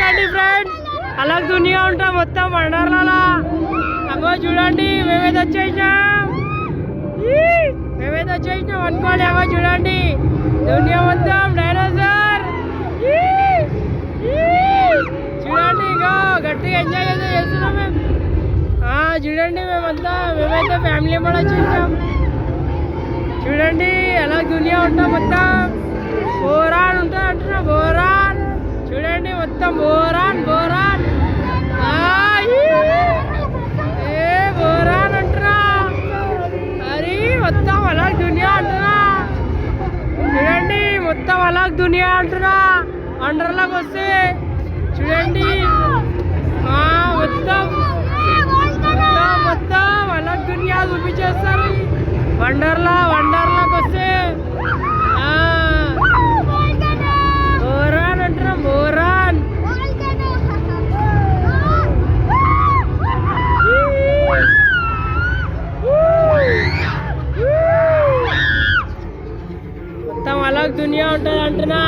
చూడండి ఫ్రెండ్స్, అలా దునియా ఉంటాం మొత్తం వండర్లా. అగో చూడండి మేమైతే వచ్చేసినాం, అనుకోండి. అగో చూడండి దునియా మొత్తం డైనోసార్. చూడండి ఇగో గట్టిగా ఎంజాయ్ చేస్తున్నాం మేము. చూడండి మేమైతే ఫ్యామిలీ కూడా వచ్చేసాం. చూడండి అలా దునియా ఉంటాం మొత్తం. బోరాన్ ఉంటుంది అంటున్నా, బోరాన్. చూడండి మొత్తం బోరాన్ బోరాన్ బోరాన్ అంటున్నా. అది మొత్తం అలా దునియా అంటున్నా. చూడండి మొత్తం అలా దునియా అంటున్నా. వండర్లాకి వస్తే చూడండి మొత్తం అలా దునియా చూపించేస్తారు. వండర్లాకి వస్తే బోరాన్ అంటున్నాం, బోరాన్. మొత్తం అలా దునియా ఉంటుంది అంటున్నా.